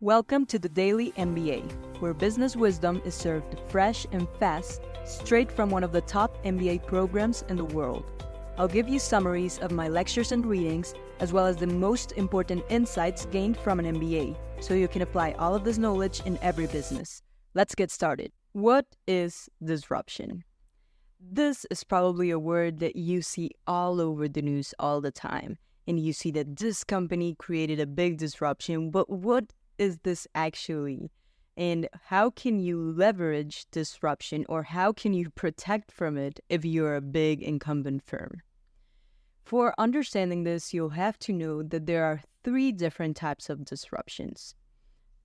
Welcome to the Daily MBA, where business wisdom is served fresh and fast, straight from one of the top MBA programs in the world. I'll give you summaries of my lectures and readings, as well as the most important insights gained from an MBA, so you can apply all of this knowledge in every business. Let's get started. What is disruption? This is probably a word that you see all over the news all the time, and you see that this company created a big disruption, but what is this actually? And how can you leverage disruption, or how can you protect from it if you're a big incumbent firm? For understanding this, you'll have to know that there are three different types of disruptions.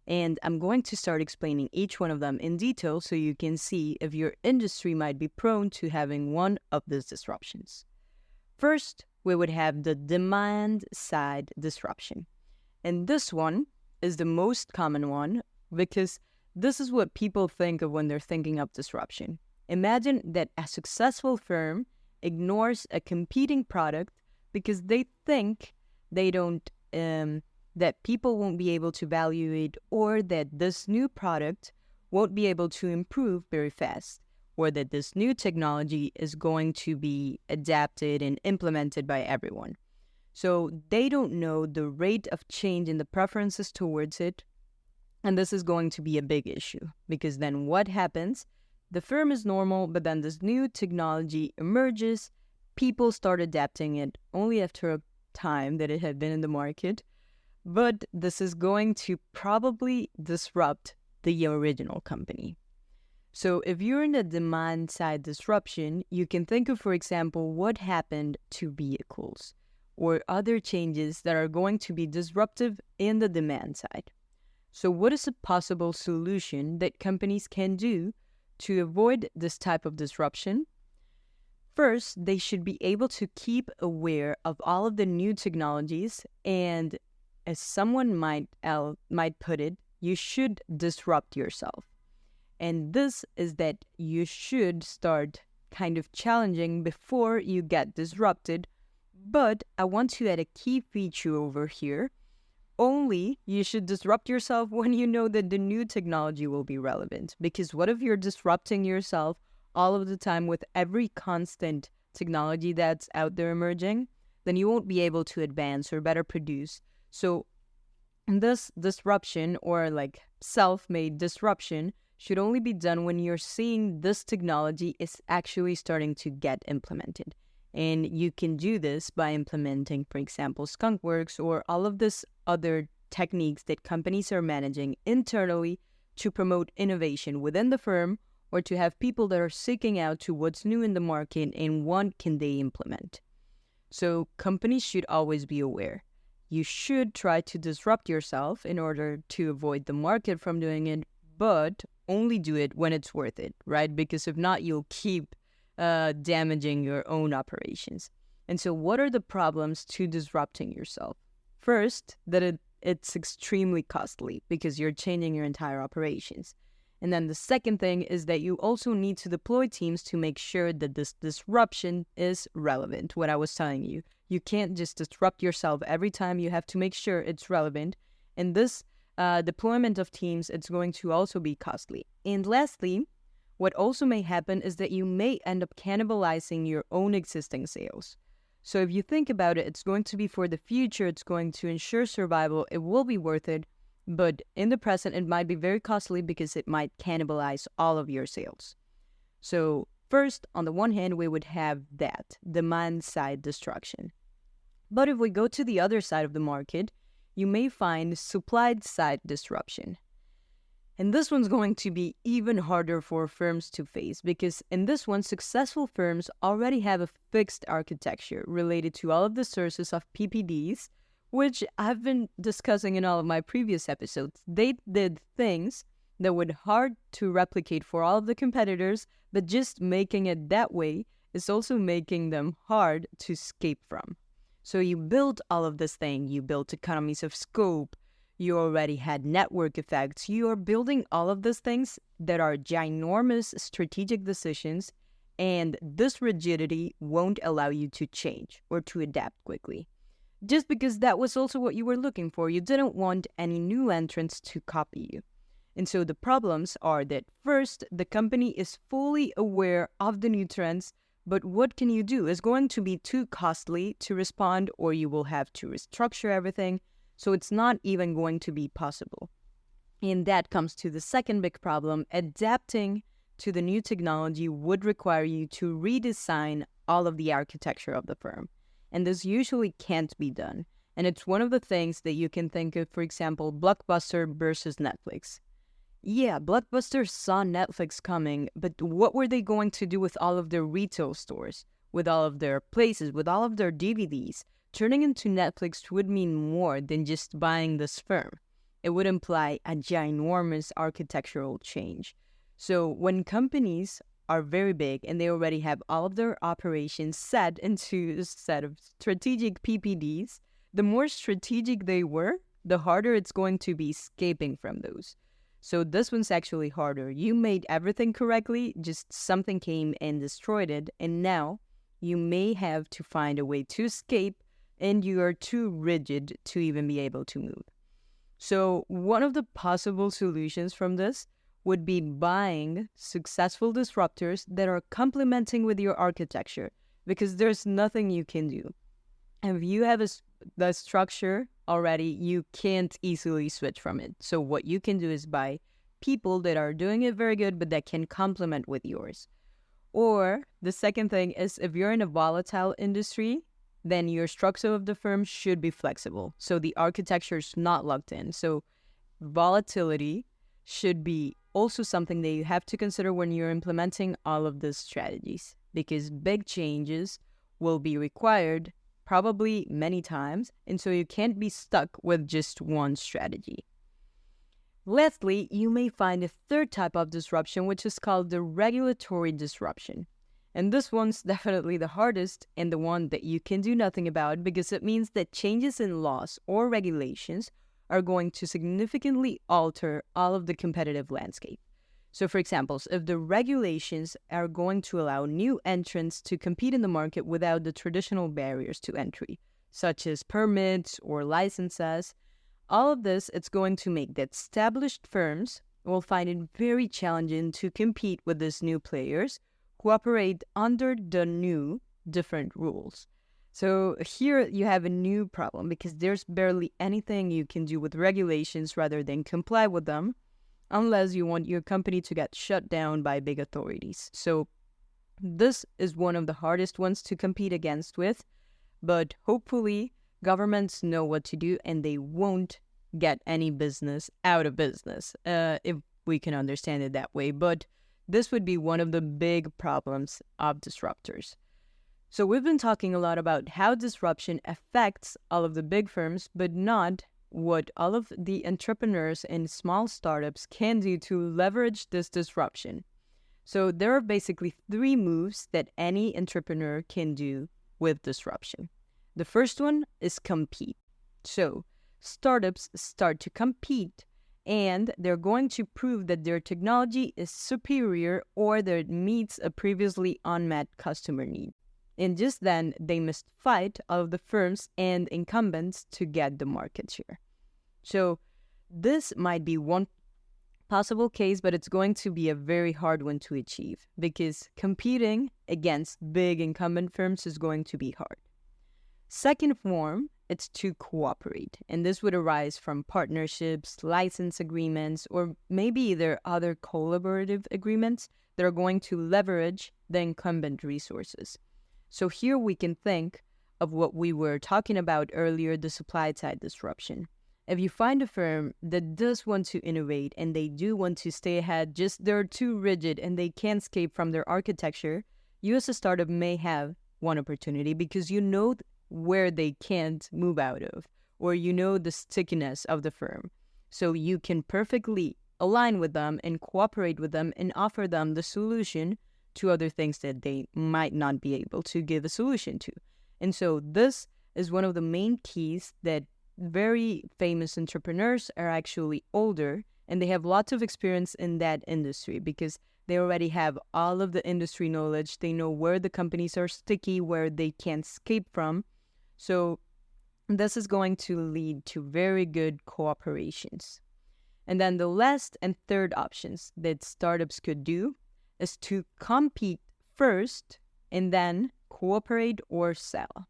And I'm going to start explaining each one of them in detail so you can see if your industry might be prone to having one of these disruptions. First, we would have the demand side disruption. And this one is the most common one because this is what people think of when they're thinking of disruption. Imagine that a successful firm ignores a competing product because they think that people won't be able to value it, or that this new product won't be able to improve very fast, or that this new technology is going to be adapted and implemented by everyone. So they don't know the rate of change in the preferences towards it, and this is going to be a big issue, because then what happens? The firm is normal, but then this new technology emerges, people start adapting it only after a time that it had been in the market, but this is going to probably disrupt the original company. So if you're in a demand side disruption, you can think of, for example, what happened to vehicles or other changes that are going to be disruptive in the demand side. So what is a possible solution that companies can do to avoid this type of disruption? First, they should be able to keep aware of all of the new technologies, and as someone might put it, you should disrupt yourself. And this is that you should start kind of challenging before you get disrupted. But I want to add a key feature over here. Only you should disrupt yourself when you know that the new technology will be relevant. Because what if you're disrupting yourself all of the time with every constant technology that's out there emerging? Then you won't be able to advance or better produce. So this disruption, or like self-made disruption, should only be done when you're seeing this technology is actually starting to get implemented. And you can do this by implementing, for example, skunkworks or all of this other techniques that companies are managing internally to promote innovation within the firm, or to have people that are seeking out to what's new in the market and what can they implement. So companies should always be aware. You should try to disrupt yourself in order to avoid the market from doing it, but only do it when it's worth it, right? Because if not, you'll keep damaging your own operations. And so what are the problems to disrupting yourself? First, that it's extremely costly because you're changing your entire operations. And then the second thing is that you also need to deploy teams to make sure that this disruption is relevant. What I was telling you, you can't just disrupt yourself every time. You have to make sure it's relevant. And this deployment of teams, it's going to also be costly. And lastly, what also may happen is that you may end up cannibalizing your own existing sales. So if you think about it, it's going to be for the future, it's going to ensure survival, it will be worth it. But in the present, it might be very costly because it might cannibalize all of your sales. So first, on the one hand, we would have that demand side destruction. But if we go to the other side of the market, you may find supply side disruption. And this one's going to be even harder for firms to face, because in this one, successful firms already have a fixed architecture related to all of the sources of PPDs, which I've been discussing in all of my previous episodes. They did things that were hard to replicate for all of the competitors, but just making it that way is also making them hard to escape from. So you built all of this thing, you built economies of scope, you already had network effects, you are building all of these things that are ginormous strategic decisions, and this rigidity won't allow you to change or to adapt quickly. just because that was also what you were looking for. You didn't want any new entrants to copy you. And so the problems are that first, the company is fully aware of the new trends, but what can you do? It's going to be too costly to respond, or you will have to restructure everything. So it's not even going to be possible. And that comes to the second big problem. Adapting to the new technology would require you to redesign all of the architecture of the firm. And this usually can't be done. And it's one of the things that you can think of, for example, Blockbuster versus Netflix. Yeah, Blockbuster saw Netflix coming, but what were they going to do with all of their retail stores, with all of their places, with all of their DVDs? Turning into Netflix would mean more than just buying this firm. It would imply a ginormous architectural change. So when companies are very big and they already have all of their operations set into a set of strategic PPDs, the more strategic they were, the harder it's going to be escaping from those. So this one's actually harder. You made everything correctly, just something came and destroyed it, and now you may have to find a way to escape, and you are too rigid to even be able to move. So one of the possible solutions from this would be buying successful disruptors that are complementing with your architecture, because there's nothing you can do. If you have the structure already, you can't easily switch from it. So what you can do is buy people that are doing it very good, but that can complement with yours. Or the second thing is, if you're in a volatile industry, then your structure of the firm should be flexible. So the architecture is not locked in. So volatility should be also something that you have to consider when you're implementing all of these strategies, because big changes will be required probably many times, and so you can't be stuck with just one strategy. Lastly, you may find a third type of disruption, which is called the regulatory disruption. And this one's definitely the hardest and the one that you can do nothing about, because it means that changes in laws or regulations are going to significantly alter all of the competitive landscape. So for example, if the regulations are going to allow new entrants to compete in the market without the traditional barriers to entry, such as permits or licenses, all of this, it's going to make that established firms will find it very challenging to compete with these new players who operate under the new, different rules. So here you have a new problem, because there's barely anything you can do with regulations rather than comply with them, unless you want your company to get shut down by big authorities. So this is one of the hardest ones to compete against with, but hopefully governments know what to do and they won't get any business out of business, if we can understand it that way. But this would be one of the big problems of disruptors. So we've been talking a lot about how disruption affects all of the big firms, but not what all of the entrepreneurs and small startups can do to leverage this disruption. So there are basically 3 moves that any entrepreneur can do with disruption. The first one is compete. So startups start to compete, and they're going to prove that their technology is superior or that it meets a previously unmet customer need. And just then, they must fight all of the firms and incumbents to get the market share. So this might be one possible case, but it's going to be a very hard one to achieve, because competing against big incumbent firms is going to be hard. Second form, it's to cooperate. And this would arise from partnerships, license agreements, or maybe there are other collaborative agreements that are going to leverage the incumbent resources. So here we can think of what we were talking about earlier, the supply side disruption. If you find a firm that does want to innovate and they do want to stay ahead, just they're too rigid and they can't escape from their architecture, you as a startup may have one opportunity, because you know where they can't move out of, or you know the stickiness of the firm. So you can perfectly align with them and cooperate with them and offer them the solution to other things that they might not be able to give a solution to. And so this is one of the main keys that very famous entrepreneurs are actually older and they have lots of experience in that industry, because they already have all of the industry knowledge. They know where the companies are sticky, where they can't escape from. So This is going to lead to very good cooperations. And then the last and third options that startups could do is to compete first and then cooperate or sell.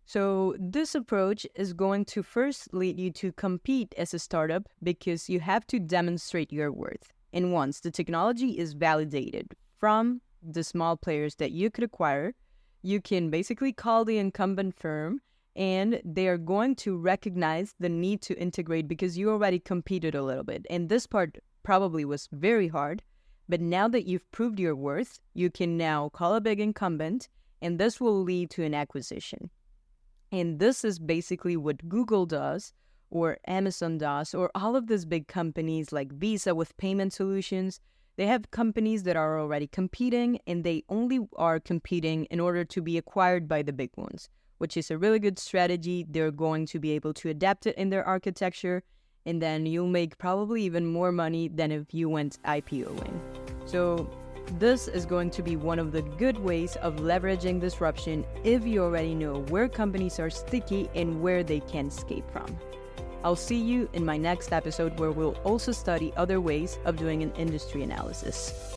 So this approach is going to first lead you to compete as a startup because you have to demonstrate your worth. And once the technology is validated from the small players that you could acquire, you can basically call the incumbent firm and they are going to recognize the need to integrate because you already competed a little bit. And this part probably was very hard. But now that you've proved your worth, you can now call a big incumbent, and this will lead to an acquisition. And this is basically what Google does, or Amazon does, or all of these big companies like Visa with payment solutions. They have companies that are already competing, and they only are competing in order to be acquired by the big ones, which is a really good strategy. They're going to be able to adapt it in their architecture, and then you'll make probably even more money than if you went IPOing. So this is going to be one of the good ways of leveraging disruption if you already know where companies are sticky and where they can escape from. I'll see you in my next episode where we'll also study other ways of doing an industry analysis.